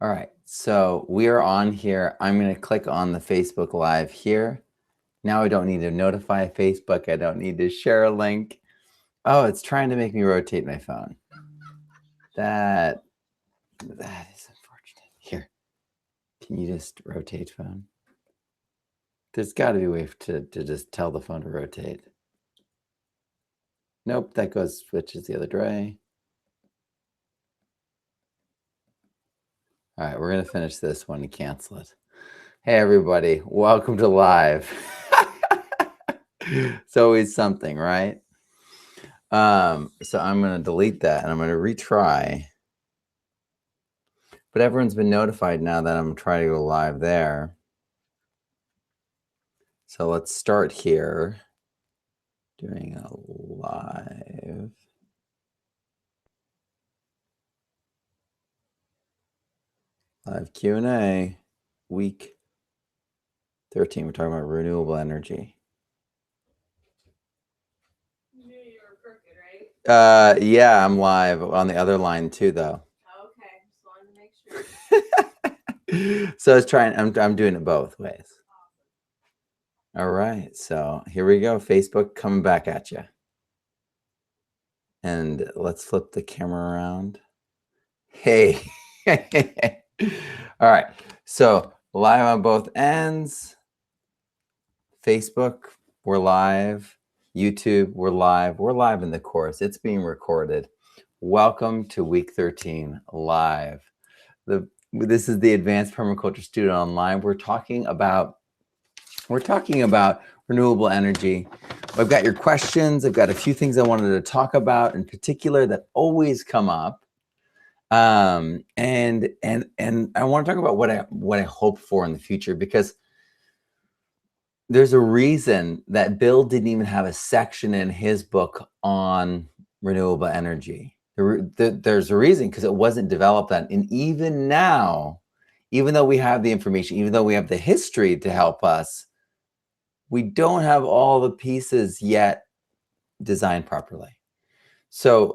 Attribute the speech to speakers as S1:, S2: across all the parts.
S1: All right, so we are on here. I'm going to click on the Facebook Live here. Now I don't need to notify Facebook. I don't need to share a link. Oh, it's trying to make me rotate my phone. That is unfortunate. Here, can you just rotate phone? There's got to be a way to just tell the phone to rotate. Nope, that switches the other way. All right, we're going to finish this one and cancel it. Hey, everybody. Welcome to live. It's always something, right? So I'm going to delete that and I'm going to retry. But everyone's been notified now that I'm trying to go live there. So let's start here. Doing a live Q&A, week 13. We're talking about renewable energy.
S2: You knew you were crooked, right?
S1: Yeah, I'm live on the other line too, though.
S2: Okay, just wanted to make sure.
S1: So I was trying. I'm doing it both ways. All right, so here we go. Facebook coming back at you. And let's flip the camera around. Hey. All right, so live on both ends. Facebook, we're live. YouTube, we're live. We're live in the course. It's being recorded. Welcome to week 13 live. This is the Advanced Permaculture Student Online. We're talking about renewable energy. I've got your questions. I've got a few things I wanted to talk about in particular that always come up. And I want to talk about what I hope for in the future, because there's a reason that Bill didn't even have a section in his book on renewable energy. There's a reason, because it wasn't developed then. And even now, even though we have the information, even though we have the history to help us, we don't have all the pieces yet designed properly. So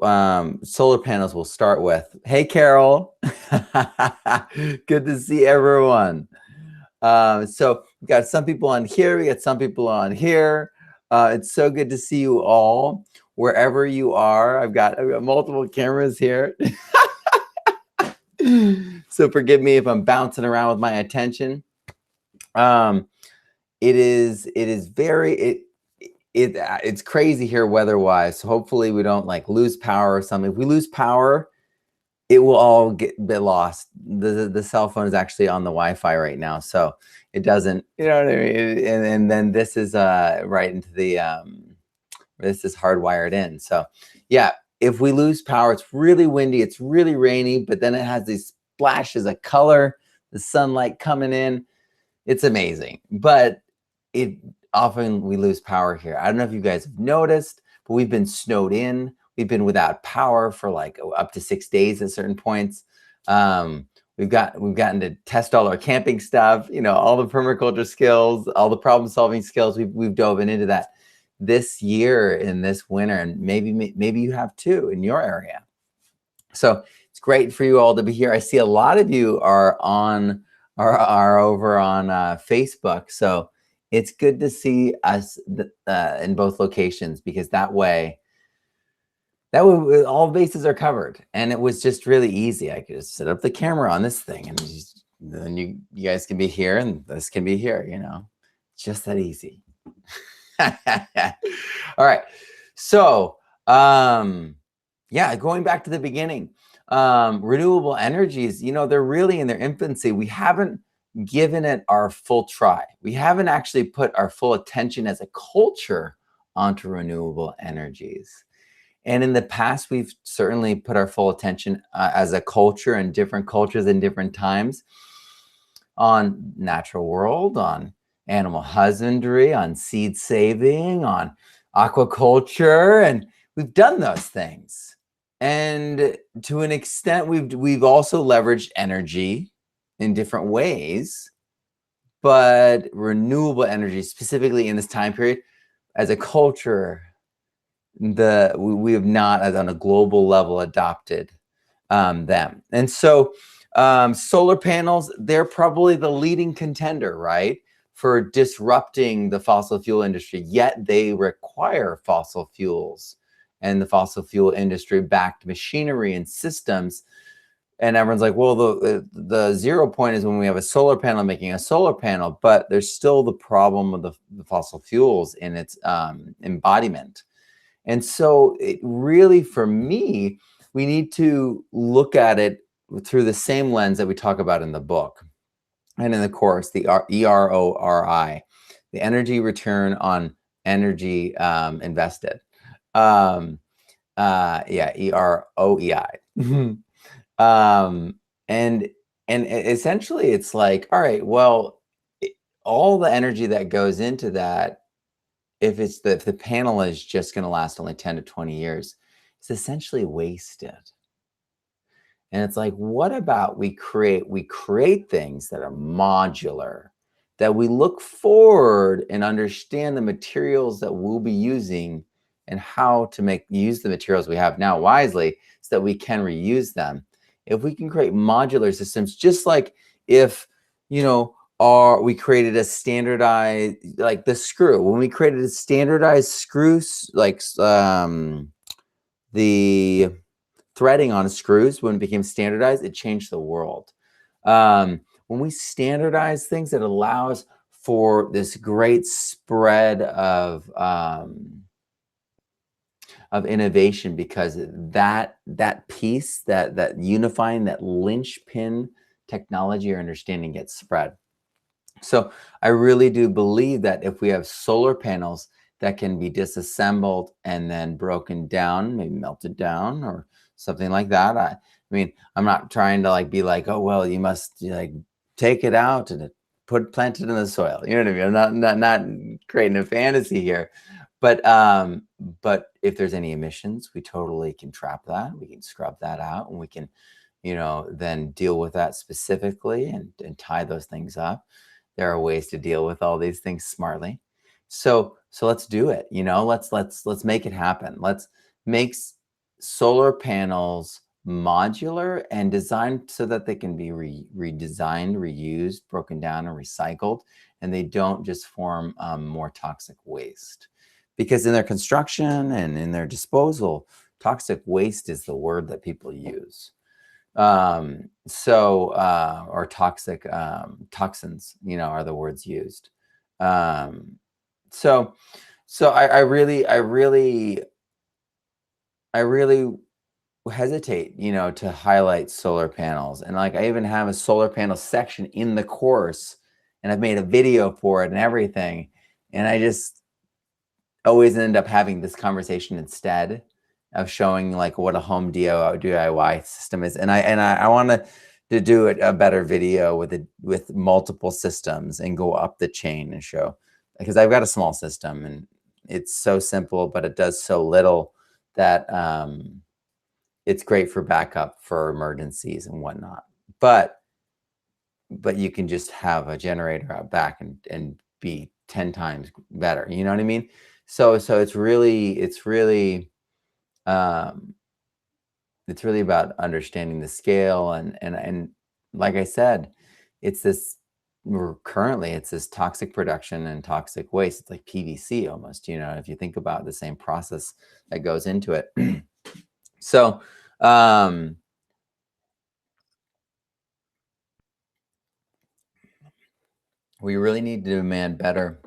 S1: solar panels we'll start with. Hey, Carol. Good to see everyone. So we've got some people on here. We got some people on here. It's so good to see you all, wherever you are. I've got multiple cameras here. So forgive me if I'm bouncing around with my attention. It's crazy here weather-wise. So hopefully we don't like lose power or something. If we lose power, it will all get lost. The cell phone is actually on the Wi-Fi right now, so it doesn't, you know what I mean? And then this is right into the this is hardwired in. So yeah, if we lose power, it's really windy, it's really rainy, but then it has these splashes of color, the sunlight coming in. It's amazing, but often we lose power here. I don't know if you guys have noticed, but we've been snowed in. We've been without power for like up to 6 days at certain points. We've gotten to test all our camping stuff, you know, all the permaculture skills, all the problem solving skills. We've dove into that this year in this winter, and maybe you have too in your area. So it's great for you all to be here. I see a lot of you are over on Facebook. So it's good to see us in both locations, because that way all bases are covered, and it was just really easy. I could just set up the camera on this thing, and then you guys can be here and this can be here, you know, just that easy. All right. So, yeah, going back to the beginning, renewable energies, you know, they're really in their infancy. We haven't given it our full try. We haven't actually put our full attention as a culture onto renewable energies. And in the past, we've certainly put our full attention as a culture, and different cultures in different times, on natural world, on animal husbandry, on seed saving, on aquaculture, and we've done those things. And to an extent, we've also leveraged energy in different ways, but renewable energy, specifically in this time period, as a culture, we have not, as on a global level, adopted them. And so Solar panels, they're probably the leading contender, right, for disrupting the fossil fuel industry, yet they require fossil fuels and the fossil fuel industry backed machinery and systems. And everyone's like, well, the 0 point is when we have a solar panel making a solar panel, but there's still the problem of the fossil fuels in its embodiment. And so it really, for me, we need to look at it through the same lens that we talk about in the book and in the course, the ERORI, the energy return on energy invested. Yeah, EROEI. um, and essentially, it's like, all right, well, all the energy that goes into that, if the panel is just going to last only 10 to 20 years, it's essentially wasted. And it's like, what about we create things that are modular, that we look forward and understand the materials that we'll be using and how to use the materials we have now wisely so that we can reuse them. If we can create modular systems, just like if, we created a standardized, like the screw, when we created a standardized screws, like the threading on screws, when it became standardized, it changed the world. When we standardize things, it allows for this great spread of innovation, because that piece, that unifying, that linchpin technology or understanding gets spread. So I really do believe that if we have solar panels that can be disassembled and then broken down, maybe melted down or something like that. I mean, I'm not trying to be like, oh, well, you must take it out and plant it in the soil. You know what I mean? I'm not creating a fantasy here. But if there's any emissions, we totally can trap that. We can scrub that out, and we can, then deal with that specifically and tie those things up. There are ways to deal with all these things smartly. So let's do it. Let's make it happen. Let's make solar panels modular and designed so that they can be redesigned, reused, broken down, and recycled, and they don't just form more toxic waste. Because in their construction and in their disposal, toxic waste is the word that people use. Or toxic toxins, are the words used. So I really hesitate, to highlight solar panels. And I even have a solar panel section in the course, and I've made a video for it and everything. And I just always end up having this conversation instead of showing what a home DIY system is. And I want to do a better video with multiple systems and go up the chain and show, because I've got a small system and it's so simple, but it does so little that it's great for backup for emergencies and whatnot. But you can just have a generator out back and be 10 times better. You know what I mean? So it's really about understanding the scale and like I said, it's this toxic production and toxic waste. It's like PVC almost, if you think about the same process that goes into it. So we really need to demand better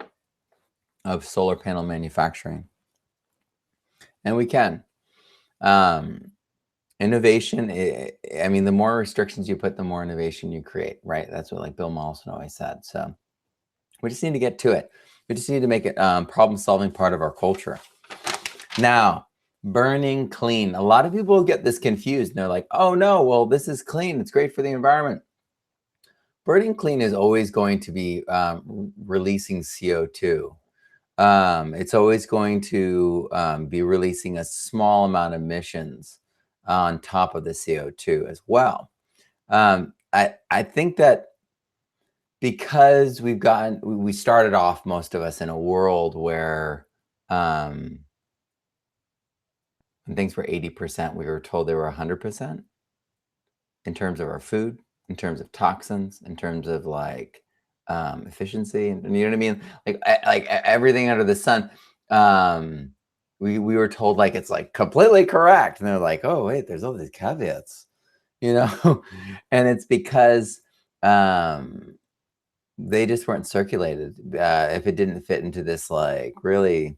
S1: of solar panel manufacturing, and we can. Innovation, I mean, the more restrictions you put, the more innovation you create, right? That's what Bill Mollison always said. So we just need to get to it. We just need to make it problem-solving part of our culture. Now, burning clean. A lot of people get this confused. And they're like, oh no, well, this is clean. It's great for the environment. Burning clean is always going to be releasing CO2. It's always going to be releasing a small amount of emissions on top of the CO2 as well. I think that because we started off, most of us, in a world where when things were 80%, we were told they were 100% in terms of our food, in terms of toxins, in terms of like efficiency, and you know what I mean? Like everything under the sun. We were told like it's like completely correct, and they're like, oh wait, there's all these caveats, you know, and it's because they just weren't circulated. If it didn't fit into this like really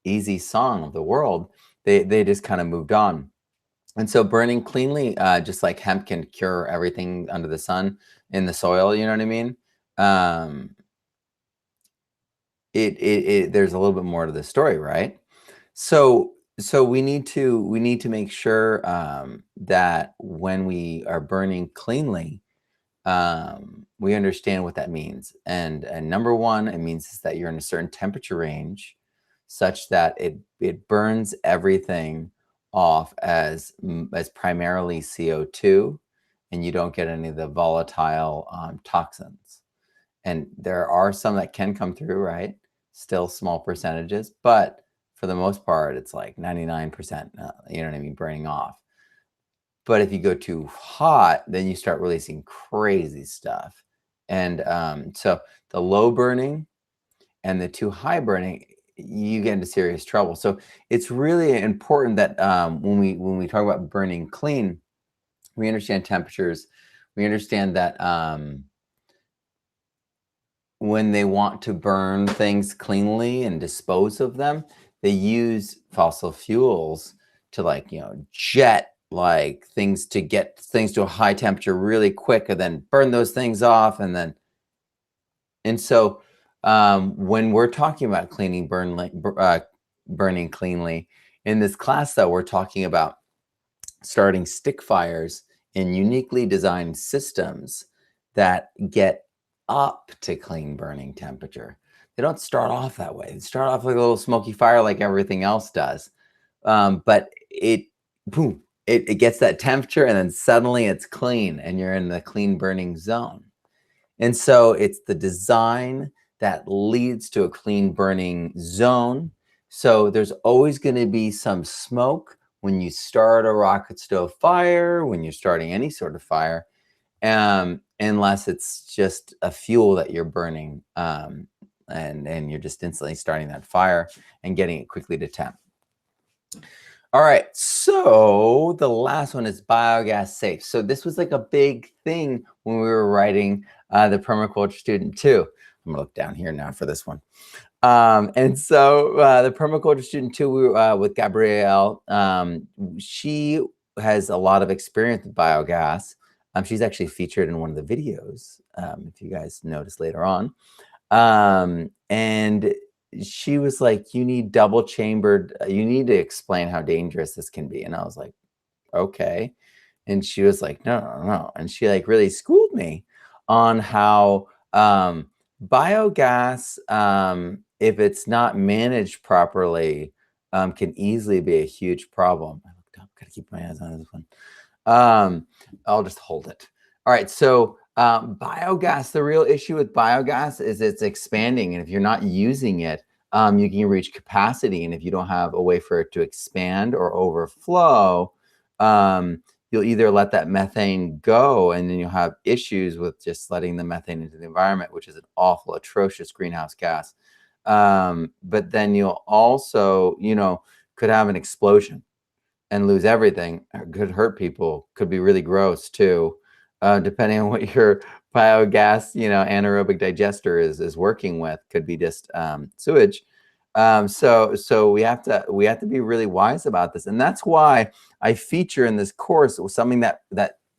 S1: easy song of the world, they just kind of moved on. And so burning cleanly, just like hemp can cure everything under the sun in the soil, you know what I mean? Um, there's a little bit more to the story, right? So we need to make sure that when we are burning cleanly, we understand what that means. And number one, it means is that you're in a certain temperature range, such that it burns everything off as primarily CO2, and you don't get any of the volatile toxins. And there are some that can come through, right? Still small percentages, but for the most part, it's like 99%, you know what I mean, burning off. But if you go too hot, then you start releasing crazy stuff. And so the low burning and the too high burning, you get into serious trouble. So it's really important that when we talk about burning clean, we understand temperatures. We understand that when they want to burn things cleanly and dispose of them, they use fossil fuels to like, jet like things to get things to a high temperature really quick and then burn those things off. And so when we're talking about burning cleanly in this class, though, we're talking about starting stick fires in uniquely designed systems that get up to clean burning temperature. They don't start off that way. They start off like a little smoky fire like everything else does. But boom, it gets that temperature and then suddenly it's clean and you're in the clean burning zone. And so it's the design that leads to a clean burning zone. So there's always going to be some smoke when you start a rocket stove fire, when you're starting any sort of fire, unless it's just a fuel that you're burning, and you're just instantly starting that fire and getting it quickly to temp. All right, so the last one is biogas safe. So this was like a big thing when we were writing the permaculture student 2. I'm gonna look down here now for this one. And so the permaculture student 2, we were with Gabrielle. She has a lot of experience with biogas. She's actually featured in one of the videos, if you guys notice later on. And she was like, you need double chambered, you need to explain how dangerous this can be. And I was like, okay. And she was like, no. And she like really schooled me on how biogas, if it's not managed properly, can easily be a huge problem. I looked up, gotta keep my eyes on this one. I'll just hold it. All right, so biogas, the real issue with biogas is it's expanding. And if you're not using it, you can reach capacity. And if you don't have a way for it to expand or overflow, you'll either let that methane go and then you'll have issues with just letting the methane into the environment, which is an awful, atrocious greenhouse gas. But then you'll also, could have an explosion and lose everything. It could hurt people, could be really gross too, depending on what your biogas, anaerobic digester is working with. Could be just sewage. So we have to be really wise about this, and that's why I feature in this course something that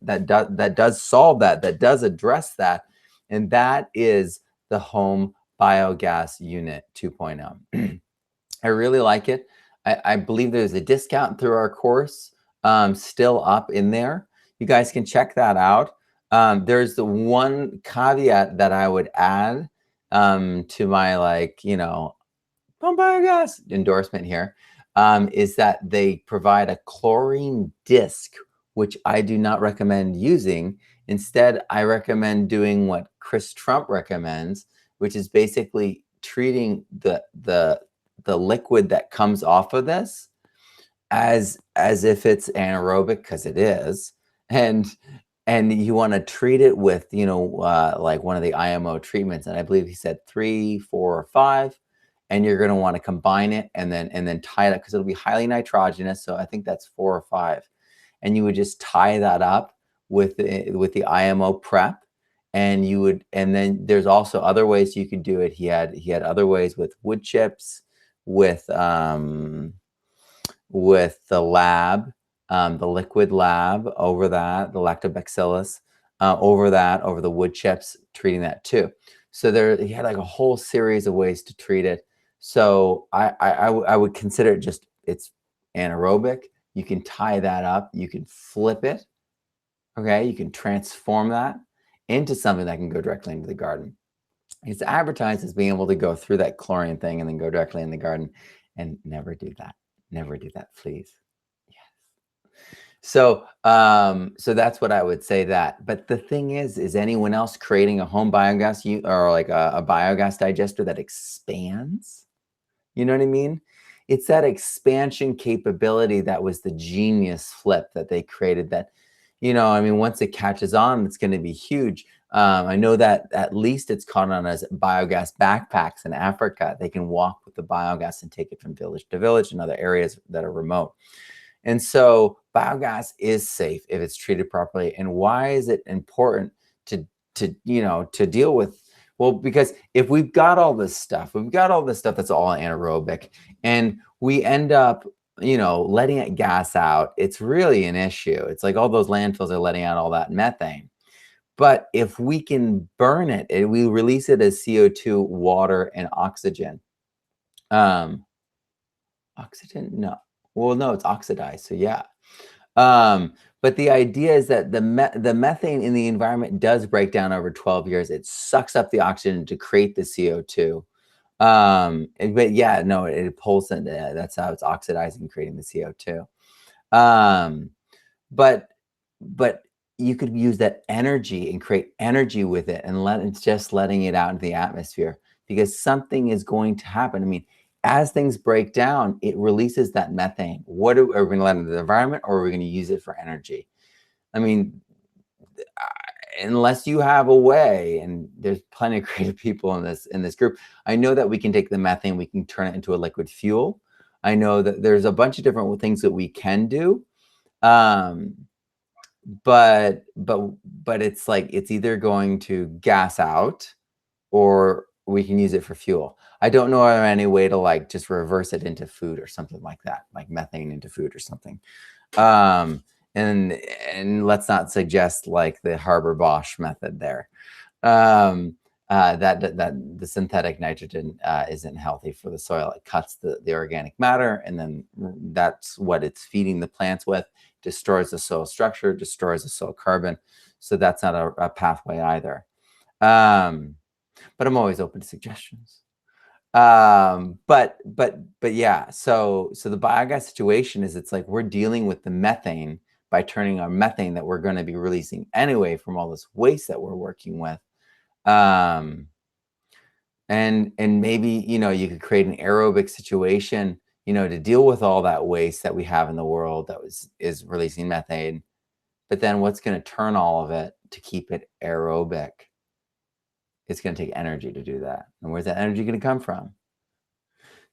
S1: does solve that does address that, and that is the home biogas unit 2.0. I really like it. I believe there's a discount through our course still up in there. You guys can check that out. There's the one caveat that I would add to my home biogas endorsement here, is that they provide a chlorine disc, which I do not recommend using. Instead, I recommend doing what Chris Trump recommends, which is basically treating the liquid that comes off of this as if it's anaerobic, because it is, and and you want to treat it with, like one of the IMO treatments. And I believe he said 3, 4, or 5. And you're going to want to combine it and then tie it up because it'll be highly nitrogenous. So I think that's 4 or 5. And you would just tie that up with the IMO prep. And then there's also other ways you could do it. He had other ways with wood chips, with the lab, the liquid lab over that, the lactobacillus over the wood chips, treating that too. So he had like a whole series of ways to treat it. So I would consider it just, it's anaerobic. You can tie that up. You can flip it. Okay, you can transform that into something that can go directly into the garden. It's advertised as being able to go through that chlorine thing and then go directly in the garden, and never do that. Never do that, please. Yes. So that's what I would say that. But the thing is anyone else creating a home biogas or like a biogas digester that expands? You know what I mean? It's that expansion capability that was the genius flip that they created that, I mean, once it catches on, it's going to be huge. I know that at least it's caught on as biogas backpacks in Africa. They can walk with the biogas and take it from village to village in other areas that are remote. And so biogas is safe if it's treated properly. And why is it important to deal with? Well, because if we've got all this stuff that's all anaerobic, and we end up, letting it gas out, it's really an issue. It's like all those landfills are letting out all that methane. But if we can burn it, we release it as CO2, water, and oxygen. Oxygen? No. Well, no, it's oxidized. So yeah. But the idea is that the methane in the environment does break down over 12 years. It sucks up the oxygen to create the CO2. But yeah, no, it pulls in. That's how it's oxidizing, creating the CO2. But you could use that energy and create energy with it and letting it out into the atmosphere, because something is going to happen. I mean, as things break down, it releases that methane. Are we going to let into the environment, or are we going to use it for energy? I mean, unless you have a way, and there's plenty of creative people in this group, I know that we can take the methane, we can turn it into a liquid fuel. I know that there's a bunch of different things that we can do. But it's like, it's either going to gas out or we can use it for fuel. I don't know of any way to like just reverse it into food or something like that, like methane into food or something. And let's not suggest like the Haber-Bosch method there. That the synthetic nitrogen isn't healthy for the soil. It cuts the organic matter, and then that's what it's feeding the plants with. Destroys the soil structure, destroys the soil carbon. So that's not a pathway either. But I'm always open to suggestions. But yeah, so the biogas situation is, it's like we're dealing with the methane by turning our methane that we're going to be releasing anyway from all this waste that we're working with. And maybe, you could create an aerobic situation, to deal with all that waste that we have in the world that is releasing methane. But then what's going to turn all of it to keep it aerobic? It's going to take energy to do that. And where's that energy going to come from?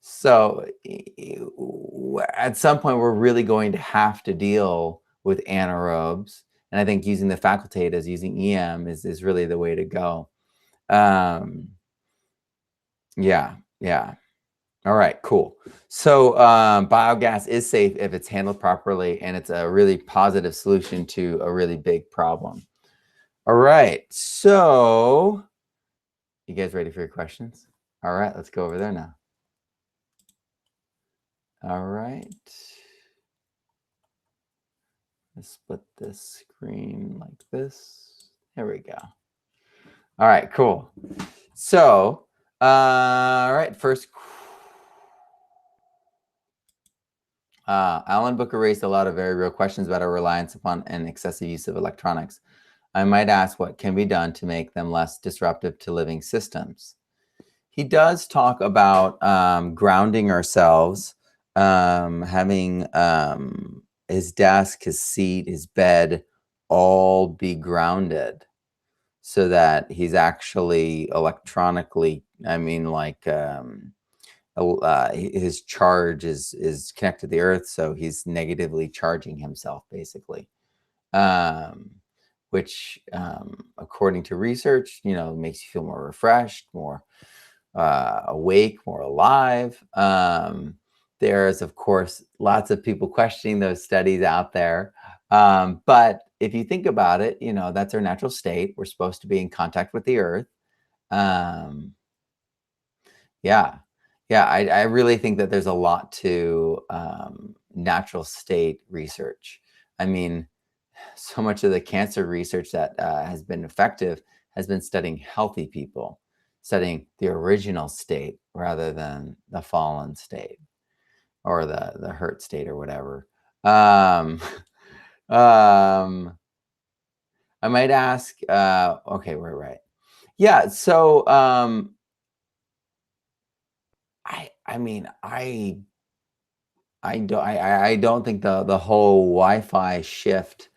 S1: So at some point, we're really going to have to deal with anaerobes. And I think using the facultatives, using EM is really the way to go. Yeah. All right, cool. So biogas is safe if it's handled properly, and it's a really positive solution to a really big problem. All right, so you guys ready for your questions? All right, let's go over there now. All right. Let's split this screen like this. There we go. All right, cool. So, all right, first. Alan Booker raised a lot of very real questions about our reliance upon and excessive use of electronics. I might ask what can be done to make them less disruptive to living systems. He does talk about grounding ourselves, having his desk, his seat, his bed all be grounded so that he's actually electronically, I mean, like, his charge is connected to the earth, so he's negatively charging himself, basically. Which, according to research, makes you feel more refreshed, more awake, more alive. There's, of course, lots of people questioning those studies out there. But if you think about it, that's our natural state. We're supposed to be in contact with the earth. Um, yeah. Yeah, I really think that there's a lot to natural state research. I mean, so much of the cancer research that has been effective has been studying healthy people, studying the original state rather than the fallen state or the hurt state or whatever. Um, um, I might ask. Okay, we're right. Yeah. So I mean, I don't think the whole Wi-Fi shift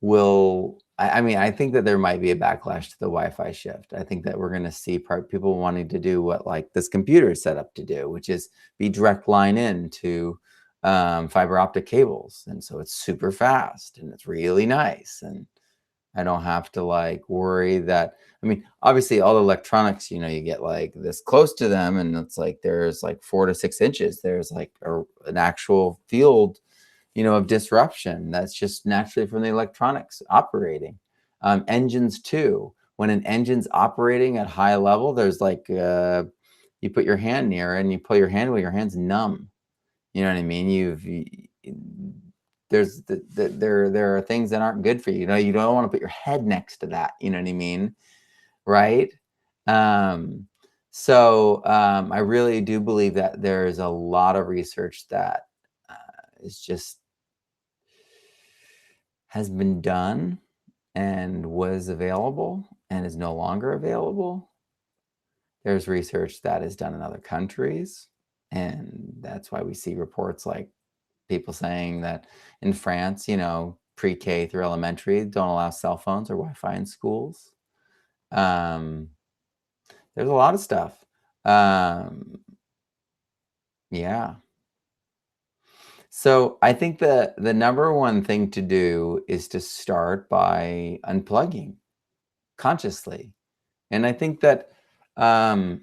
S1: will. I mean, I think that there might be a backlash to the Wi-Fi shift. I think that we're going to see people wanting to do what like this computer is set up to do, which is be direct line in to fiber optic cables, and so it's super fast and it's really nice, and I don't have to like worry that. I mean, obviously, all the electronics, you get like this close to them, and it's like there's like 4 to 6 inches. There's like an actual field, of disruption that's just naturally from the electronics operating. Engines too. When an engine's operating at high level, there's like you put your hand near it and you pull your hand away, your hand's numb. You know what I mean? There are things that aren't good for you. You don't want to put your head next to that. You know what I mean? Right? I really do believe that there's a lot of research that is just has been done and was available and is no longer available. There's research that is done in other countries, and that's why we see reports like people saying that in France, pre-K through elementary don't allow cell phones or Wi-Fi in schools. There's a lot of stuff. Yeah. So I think the number one thing to do is to start by unplugging consciously. And I think that I've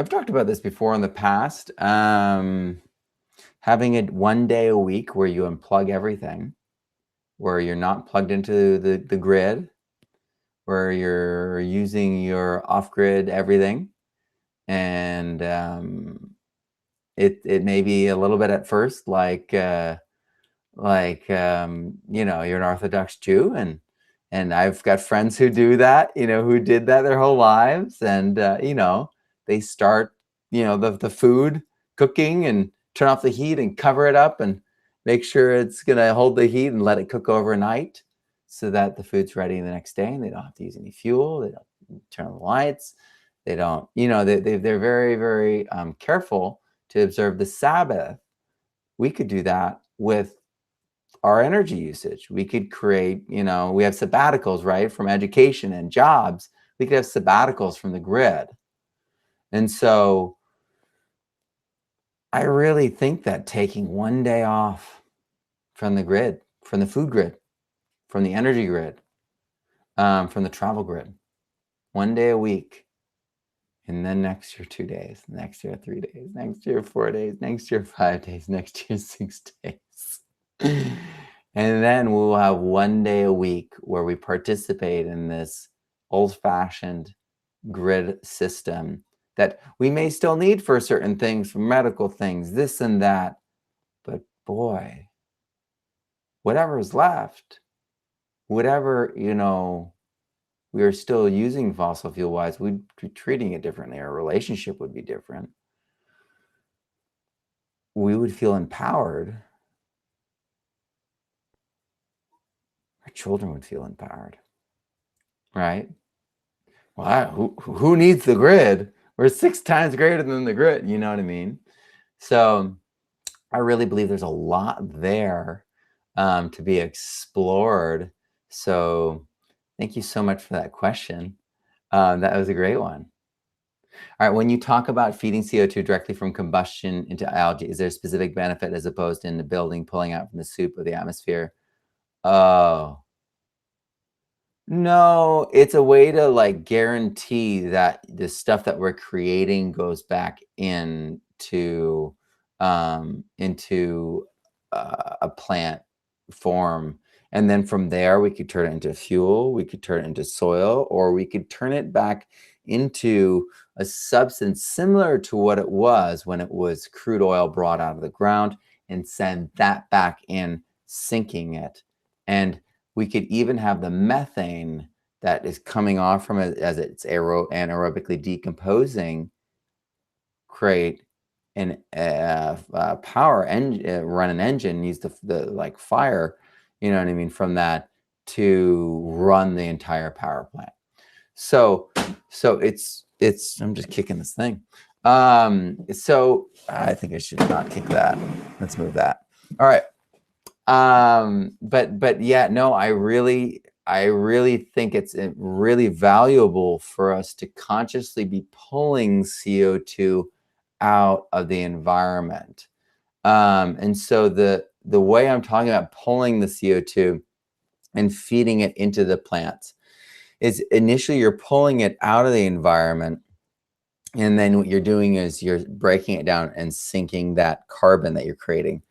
S1: talked about this before in the past. Having it one day a week where you unplug everything, where you're not plugged into the grid, where you're using your off-grid everything. And it may be a little bit at first like you're an Orthodox Jew, and I've got friends who do that, who did that their whole lives, and they start the food cooking and turn off the heat and cover it up and make sure it's gonna hold the heat and let it cook overnight so that the food's ready the next day, and they don't have to use any fuel, they don't turn on the lights, they don't, they're very, very careful to observe the Sabbath. We could do that with our energy usage. We could create, we have sabbaticals, right, from education and jobs. We could have sabbaticals from the grid. And so I really think that taking one day off from the grid, from the food grid, from the energy grid, from the travel grid, one day a week, and then next year 2 days, next year 3 days, next year 4 days, next year 5 days, next year 6 days. And then we'll have one day a week where we participate in this old-fashioned grid system that we may still need for certain things, for medical things, this and that. But boy, whatever is left, whatever, we are still using fossil fuel wise, we'd be treating it differently. Our relationship would be different. We would feel empowered. Our children would feel empowered, right? Well, who needs the grid? We're 6 times greater than the grid. You know what I mean? So I really believe there's a lot there to be explored. So thank you so much for that question. That was a great one. All right, when you talk about feeding CO2 directly from combustion into algae, is there a specific benefit as opposed to in the building pulling out from the soup of the atmosphere? Oh, no, it's a way to like guarantee that the stuff that we're creating goes back into a plant form. And then from there, we could turn it into fuel, we could turn it into soil, or we could turn it back into a substance similar to what it was when it was crude oil brought out of the ground and send that back in, sinking it. And we could even have the methane that is coming off from it as it's anaerobically decomposing create an power engine, run an engine, use the like fire, you know what I mean, from that to run the entire power plant. So it's I'm just kicking this thing. So I think I should not kick that. Let's move that. All right. But yeah, no, I really think it's really valuable for us to consciously be pulling CO2 out of the environment. And so the way I'm talking about pulling the CO2 and feeding it into the plants is initially you're pulling it out of the environment, and then what you're doing is you're breaking it down and sinking that carbon that you're creating.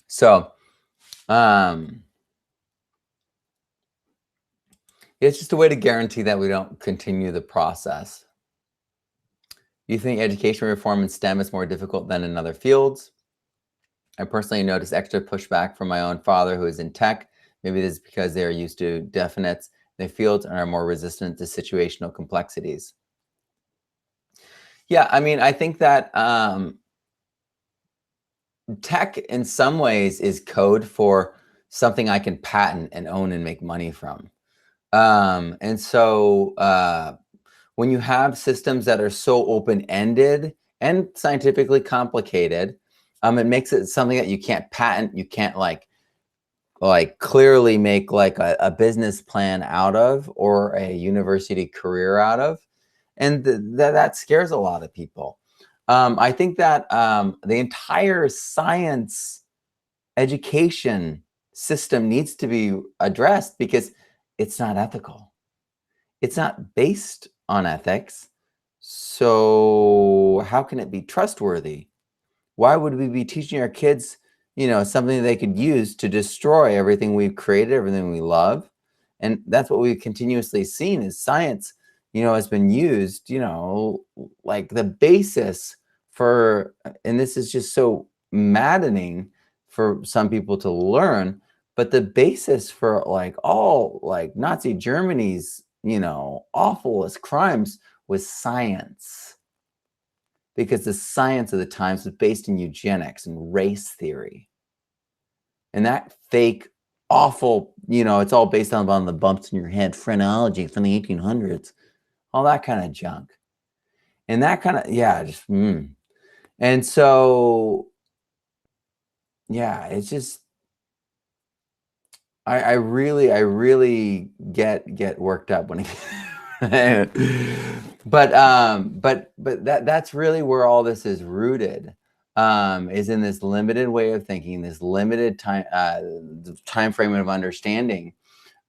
S1: So it's just a way to guarantee that we don't continue the process. You think education reform in STEM is more difficult than in other fields? I personally noticed extra pushback from my own father, who is in tech. Maybe this is because they are used to definites in the fields and are more resistant to situational complexities. Yeah, I mean, I think that tech in some ways is code for something I can patent and own and make money from. And so when you have systems that are so open-ended and scientifically complicated, it makes it something that you can't patent, you can't like clearly make like a business plan out of or a university career out of. And that scares a lot of people. I think that the entire science education system needs to be addressed because it's not ethical. It's not based on ethics. So how can it be trustworthy? Why would we be teaching our kids, something they could use to destroy everything we've created, everything we love? And that's what we've continuously seen is science, has been used, like the basis for, and this is just so maddening for some people to learn, but the basis for like all like Nazi Germany's, awfulest crimes was science, because the science of the times was based in eugenics and race theory. And that fake, awful, it's all based on the bumps in your head phrenology from the 1800s, all that kind of junk. And that kind of, yeah, just, And so, yeah, it's just, I really get worked up when but that's really where all this is rooted, is in this limited way of thinking, this limited time frame of understanding,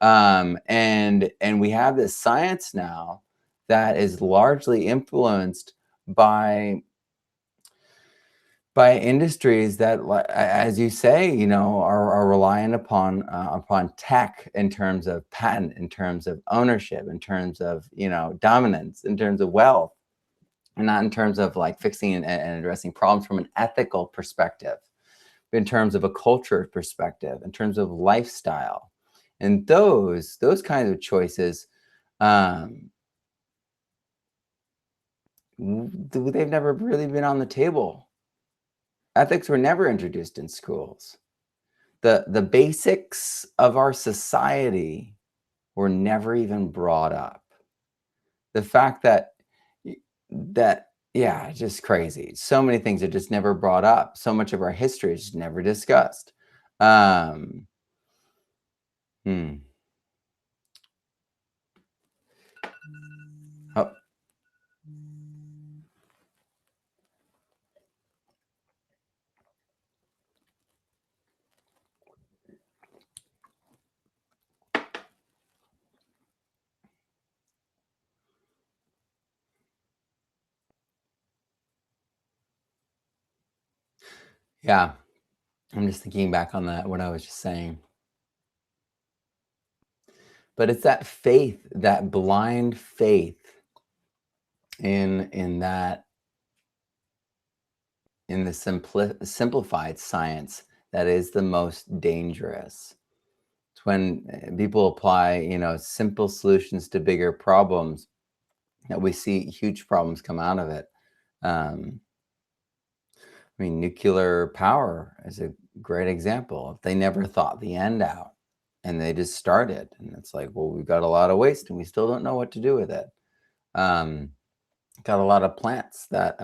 S1: and we have this science now that is largely influenced by industries that, as you say, are reliant upon tech in terms of patent, in terms of ownership, in terms of, dominance, in terms of wealth, and not in terms of like fixing and addressing problems from an ethical perspective, in terms of a culture perspective, in terms of lifestyle. And those kinds of choices, they've never really been on the table. Ethics were never introduced in schools. The basics of our society were never even brought up. The fact that yeah, just crazy. So many things are just never brought up. So much of our history is just never discussed. Um, hmm. Oh, yeah. I'm just thinking back on that, what I was just saying. But it's that faith, that blind faith in that, in the simplified science, that is the most dangerous. It's when people apply, simple solutions to bigger problems, that we see huge problems come out of it. I mean, nuclear power is a great example. If they never thought the end out and they just started, and it's like, well, we've got a lot of waste and we still don't know what to do with it. Got a lot of plants that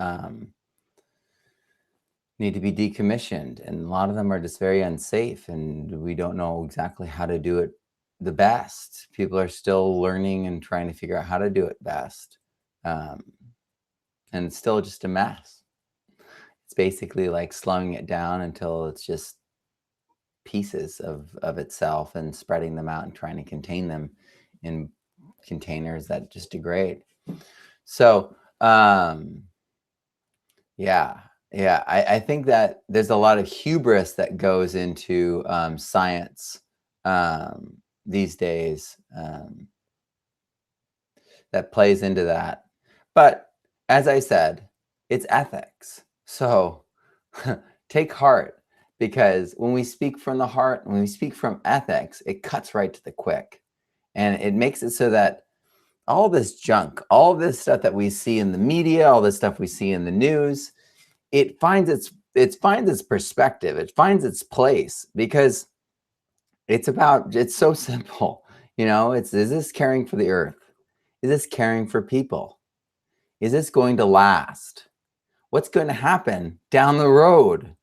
S1: need to be decommissioned, and a lot of them are just very unsafe, and we don't know exactly how to do it the best. People are still learning and trying to figure out how to do it best. And it's still just a mess. It's basically like slowing it down until it's just pieces of itself and spreading them out and trying to contain them in containers that just degrade. So, yeah, I think that there's a lot of hubris that goes into science these days, that plays into that. But as I said, it's ethics. So take heart, because when we speak from the heart, when we speak from ethics, it cuts right to the quick. And it makes it so that all this junk, all this stuff that we see in the media, all this stuff we see in the news, it finds its perspective, it finds its place, because it's so simple. Is this caring for the earth? Is this caring for people? Is this going to last? What's going to happen down the road?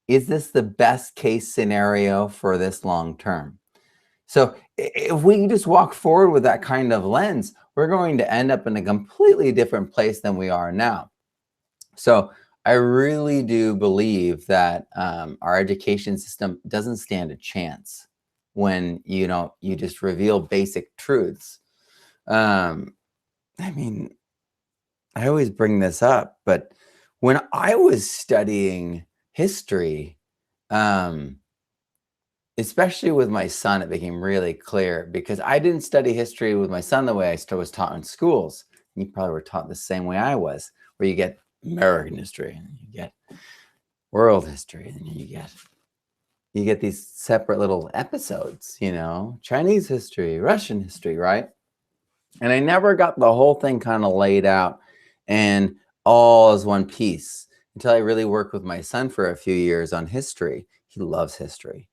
S1: Is this the best case scenario for this long term? So if we just walk forward with that kind of lens, we're going to end up in a completely different place than we are now. So I really do believe that our education system doesn't stand a chance when you just reveal basic truths. I mean, I always bring this up, but when I was studying history, especially with my son, it became really clear, because I didn't study history with my son the way I was taught in schools. You probably were taught the same way I was, where you get American history, and you get world history, and you get these separate little episodes, Chinese history, Russian history, right? And I never got the whole thing kind of laid out and all as one piece until I really worked with my son for a few years on history. He loves history.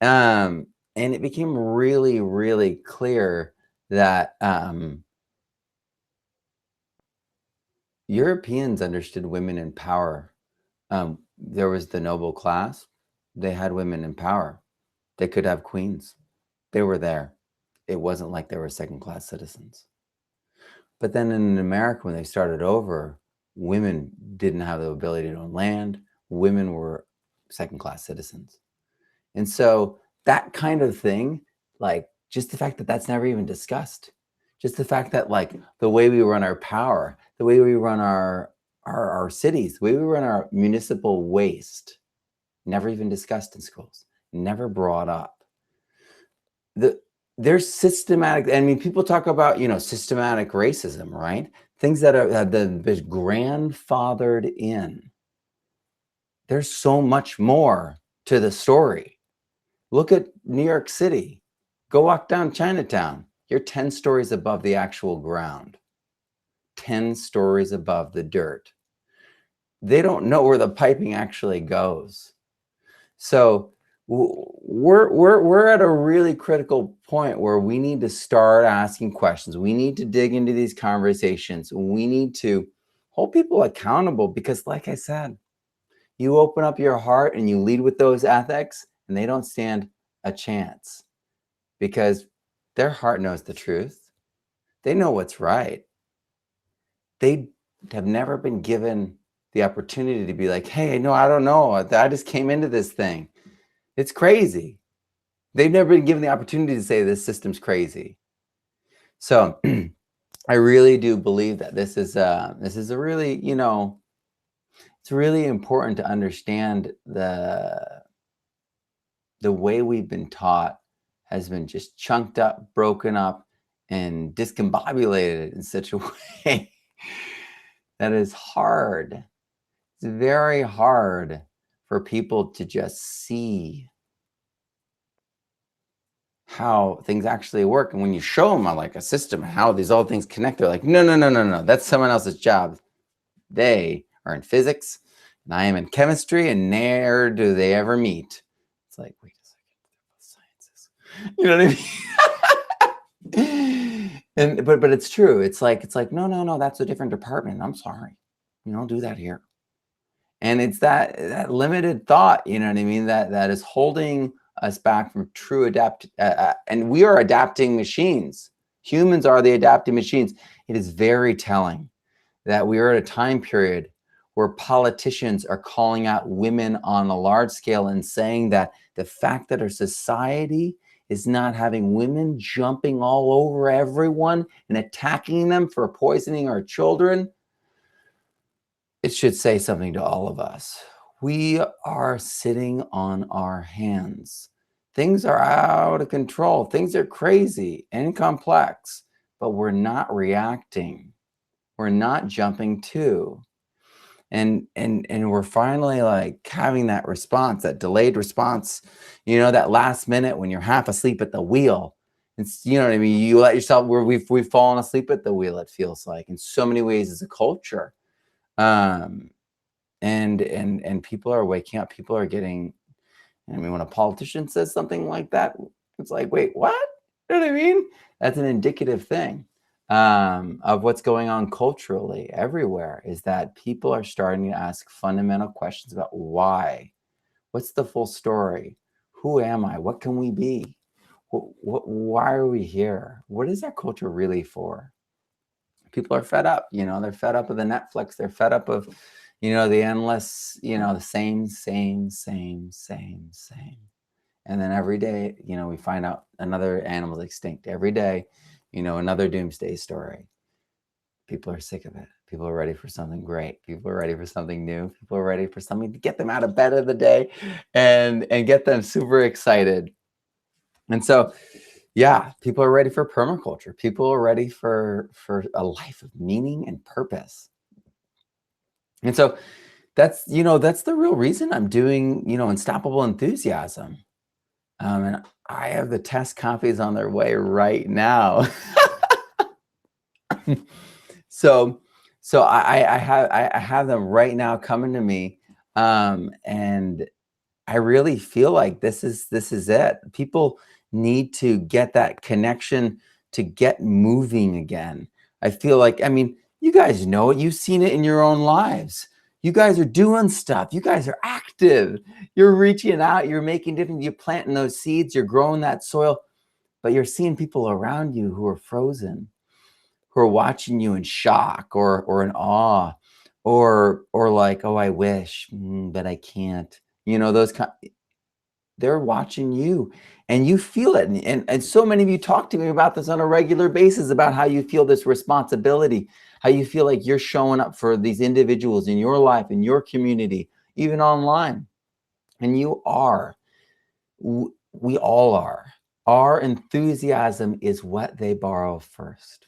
S1: And it became really, really clear that Europeans understood women in power. There was the noble class. They had women in power. They could have queens. They were there. It wasn't like they were second-class citizens. But then in America, when they started over, women didn't have the ability to own land. Women were second-class citizens. And so that kind of thing, like just the fact that that's never even discussed, just the fact that like the way we run our power, the way we run our cities, the way we run our municipal waste, never even discussed in schools, never brought up. There's systematic, I mean, people talk about, systematic racism, right? Things that have been grandfathered in. There's so much more to the story. Look at New York City. Go walk down Chinatown. You're 10 stories above the actual ground, 10 stories above the dirt. They don't know where the piping actually goes. So we're at a really critical point where we need to start asking questions. We need to dig into these conversations. We need to hold people accountable because, like I said, you open up your heart and you lead with those ethics, and they don't stand a chance because their heart knows the truth. They know what's right. They have never been given the opportunity to be like, hey, no, I don't know. I just came into this thing. It's crazy. They've never been given the opportunity to say this system's crazy. So I really do believe that this is a really, it's really important to understand the way we've been taught has been just chunked up, broken up, and discombobulated in such a way that is hard. It's very hard for people to just see how things actually work. And when you show them like a system, how these all things connect, they're like, no, that's someone else's job. They are in physics and I am in chemistry, and ne'er do they ever meet. It's like, wait a second, they're both sciences. You know what I mean? And but it's true. It's like, no, that's a different department. I'm sorry. You don't do that here. And it's that limited thought, you know what I mean, that is holding us back from true and we are adapting machines. Humans are the adapting machines. It is very telling that we are at a time period where politicians are calling out women on a large scale and saying that the fact that our society is not having women jumping all over everyone and attacking them for poisoning our children, it should say something to all of us. We are sitting on our hands. Things are out of control. Things are crazy and complex, but we're not reacting. We're not jumping to. And we're finally like having that response, that delayed response, that last minute when you're half asleep at the wheel. It's, you know what I mean? You let yourself, we've fallen asleep at the wheel, it feels like, in so many ways as a culture. And people are waking up. People are getting, I mean, when a politician says something like that, it's like, wait, what? You know what I mean? That's an indicative thing of what's going on culturally everywhere, is that people are starting to ask fundamental questions about why. What's the full story? Who am I? What can we be? Why are we here? What is our culture really for? People are fed up, they're fed up of the Netflix. They're fed up of, the endless, the same. And then every day, we find out another animal's extinct. Every day, another doomsday story. People are sick of it. People are ready for something great. People are ready for something new. People are ready for something to get them out of bed of the day and get them super excited. And so, yeah, people are ready for permaculture. People are ready for a life of meaning and purpose. And so that's the real reason I'm doing, Unstoppable Enthusiasm. And I have the test copies on their way right now. So I have them right now coming to me. And I really feel like this is it. People need to get that connection to get moving again. I feel like, I mean, you guys know it. You've seen it in your own lives. You guys are doing stuff. You guys are active. You're reaching out. You're making different. You're planting those seeds. You're growing that soil. But you're seeing people around you who are frozen, who are watching you in shock or in awe, or like, oh, I wish, but I can't. Those kind. They're watching you, and you feel it. And so many of you talk to me about this on a regular basis, about how you feel this responsibility, how you feel like you're showing up for these individuals in your life, in your community, even online. And you are. We all are. Our enthusiasm is what they borrow first.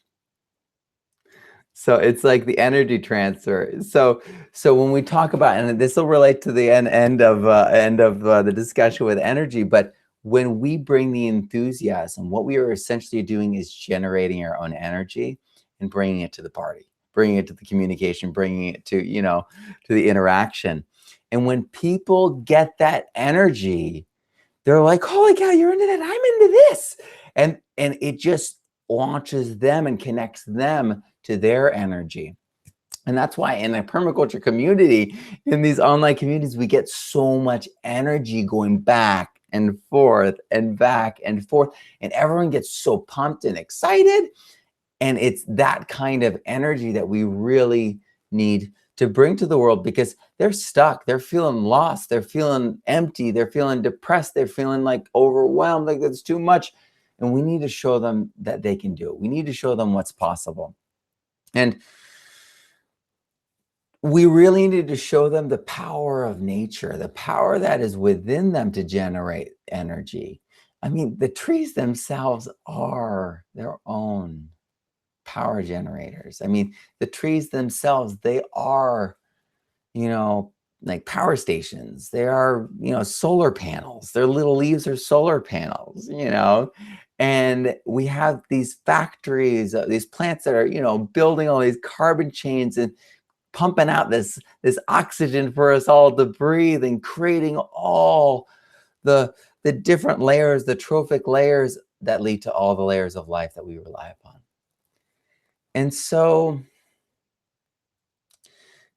S1: So it's like the energy transfer. So when we talk about, and this will relate to the end of the discussion with energy, but when we bring the enthusiasm, what we are essentially doing is generating our own energy and bringing it to the party, bringing it to the communication, bringing it to, to the interaction. And when people get that energy, they're like, holy cow, you're into that, I'm into this. And it just launches them and connects them to their energy. And that's why in the permaculture community, in these online communities, we get so much energy going back and forth and back and forth. And everyone gets so pumped and excited. And it's that kind of energy that we really need to bring to the world, because they're stuck. They're feeling lost. They're feeling empty. They're feeling depressed. They're feeling like overwhelmed, like it's too much. And we need to show them that they can do it. We need to show them what's possible. And we really need to show them the power of nature, the power that is within them to generate energy. I mean, the trees themselves are their own power generators. I mean, the trees themselves, they are, like power stations. They are, solar panels. Their little leaves are solar panels, and we have these factories, these plants that are, building all these carbon chains and pumping out this oxygen for us all to breathe, and creating all the different layers, the trophic layers that lead to all the layers of life that we rely upon. And so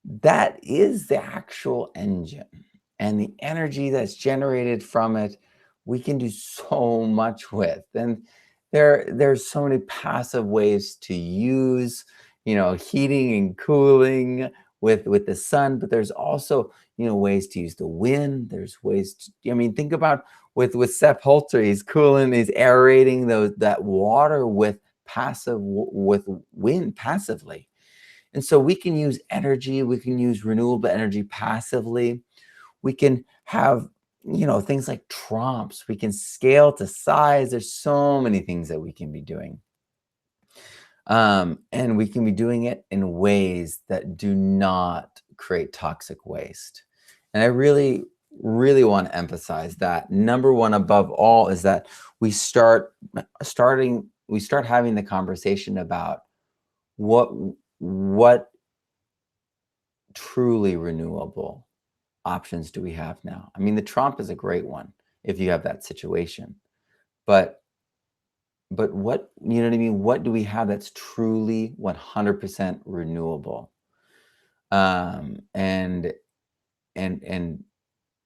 S1: that is the actual engine, and the energy that's generated from it, we can do so much with. And there's so many passive ways to use, heating and cooling with the sun, but there's also, ways to use the wind. There's ways to, think about with Sepp Holter, he's cooling, he's aerating that water with wind passively. And so we can use energy, we can use renewable energy passively. We can have, things like tromps. We can scale to size. There's so many things that we can be doing. And we can be doing it in ways that do not create toxic waste. And I really, really want to emphasize that. Number one, above all, is that we start having the conversation about what truly renewable options do we have now. I mean, the Trump is a great one if you have that situation, but what, you know what I mean? What do we have that's truly 100% renewable? And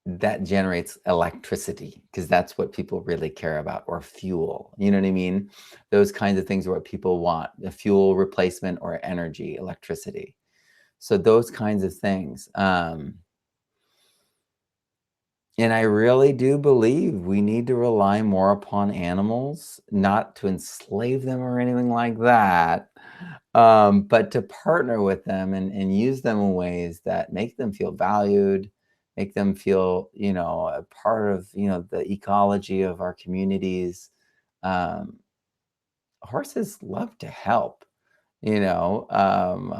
S1: that generates electricity, because that's what people really care about, or fuel. You know what I mean? Those kinds of things are what people want: the fuel replacement or energy, electricity. So those kinds of things. And I really do believe we need to rely more upon animals, not to enslave them or anything like that, but to partner with them and use them in ways that make them feel valued, make them feel, a part of, the ecology of our communities. Horses love to help. A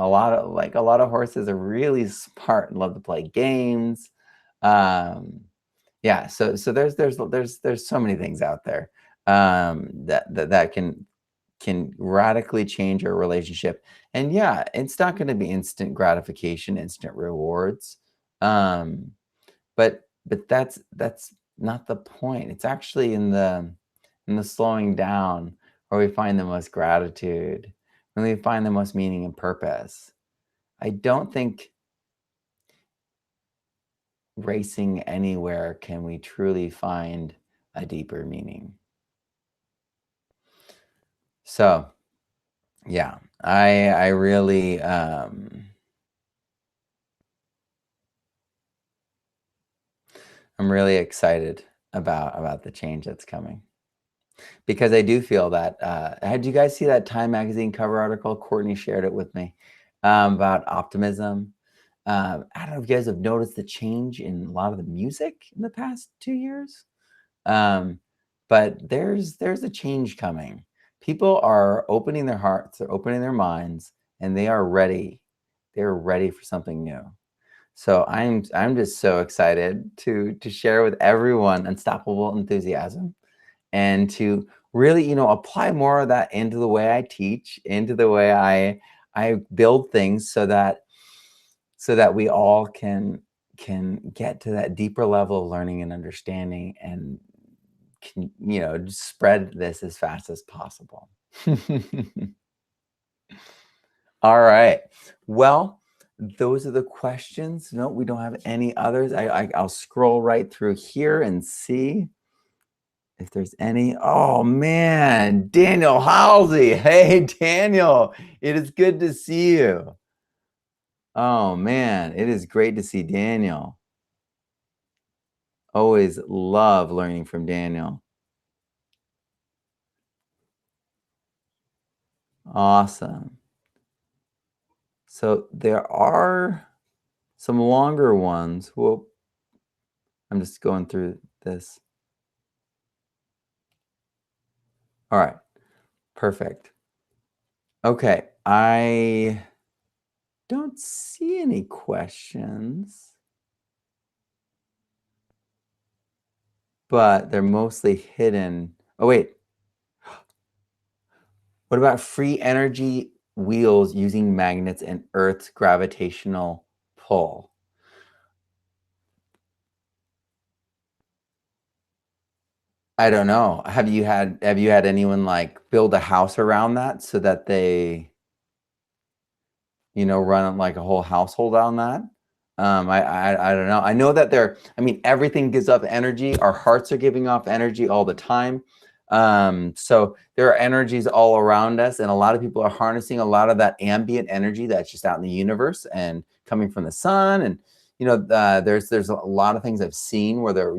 S1: lot of horses are really smart and love to play games. Yeah, so there's so many things out there, that can radically change our relationship. And yeah, it's not going to be instant gratification, instant rewards, but that's not the point. It's actually in the slowing down where we find the most gratitude, when we find the most meaning and purpose. I don't think racing anywhere can we truly find a deeper meaning. So yeah, I really I'm really excited about the change that's coming, because I do feel that, had you guys see that Time magazine cover article? Courtney shared it with me, about optimism. I don't know if you guys have noticed the change in a lot of the music in the past 2 years. But there's a change coming. People are opening their hearts, they're opening their minds, and they are ready. They're ready for something new. So I'm just so excited to share with everyone unstoppable enthusiasm, and to really, apply more of that into the way I teach, into the way I build things, so that we all can get to that deeper level of learning and understanding, and can, just spread this as fast as possible. All right. Well, those are the questions. No, we don't have any others. I'll scroll right through here and see if there's any. Oh man, Daniel Halsey. Hey, Daniel, it is good to see you. Oh man, it is great to see Daniel. Always love learning from Daniel. Awesome. So there are some longer ones. Whoop. I'm just going through this. All right. Perfect. Okay. I don't see any questions, but they're mostly hidden. Oh, wait. What about free energy wheels using magnets and Earth's gravitational pull? I don't know. Have you had anyone like build a house around that so that they, run like a whole household on that? I don't know. I know that everything gives off energy. Our hearts are giving off energy all the time. So there are energies all around us, and a lot of people are harnessing a lot of that ambient energy that's just out in the universe and coming from the sun. And there's a lot of things I've seen where they're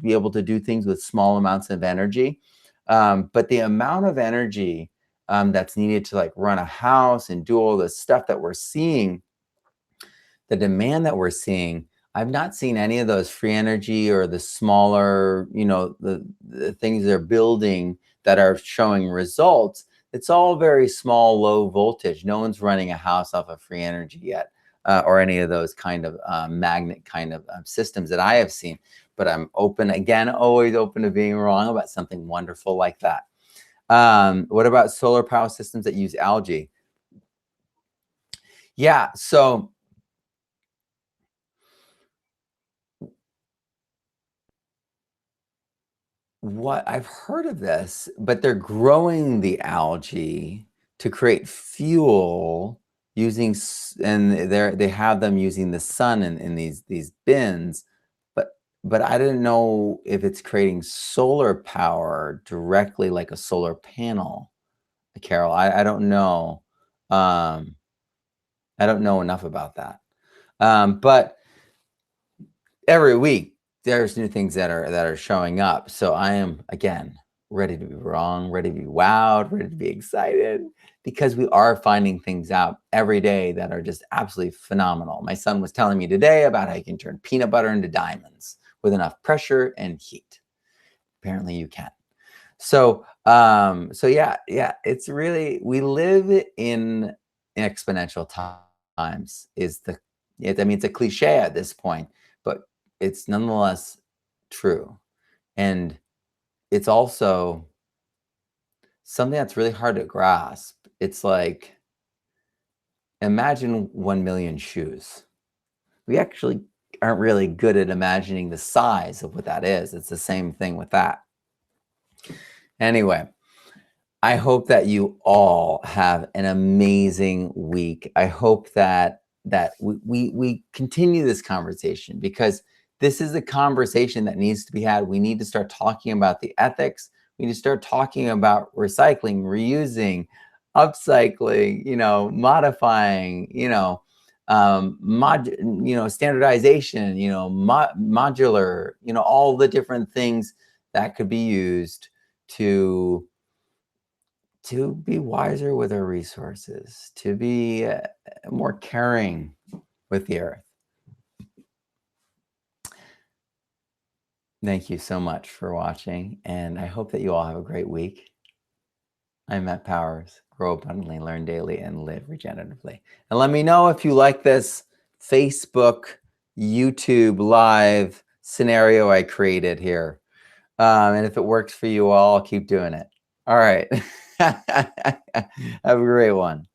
S1: be able to do things with small amounts of energy. But the amount of energy that's needed to like run a house and do all the stuff that we're seeing, the demand that we're seeing, I've not seen any of those free energy or the smaller, the things they're building that are showing results. It's all very small, low voltage. No one's running a house off of free energy yet, or any of those kind of magnet kind of systems that I have seen. But I'm open, again, always open to being wrong about something wonderful like that. What about solar power systems that use algae? Yeah, so what I've heard of this, but they're growing the algae to create fuel using, and they have them using the sun in these bins, but I didn't know if it's creating solar power directly like a solar panel. Carol, I don't know. I don't know enough about that. But every week there's new things that are showing up. So I am, again, ready to be wrong, ready to be wowed, ready to be excited, because we are finding things out every day that are just absolutely phenomenal. My son was telling me today about how you can turn peanut butter into diamonds with enough pressure and heat. Apparently you can. So yeah, it's really, we live in exponential times it's a cliche at this point, but it's nonetheless true. And it's also something that's really hard to grasp. It's like, imagine 1 million shoes. We actually aren't really good at imagining the size of what that is. It's the same thing with that. Anyway, I hope that you all have an amazing week. I hope that we continue this conversation, because this is a conversation that needs to be had. We need to start talking about the ethics. We need to start talking about recycling, reusing, upcycling, modifying, standardization, modular, all the different things that could be used to be wiser with our resources, to be more caring with the earth. Thank you so much for watching, and I hope that you all have a great week. I'm Matt Powers. Grow abundantly, learn daily, and live regeneratively. And let me know if you like this Facebook, YouTube live scenario I created here. And if it works for you all, I'll keep doing it. All right. Have a great one.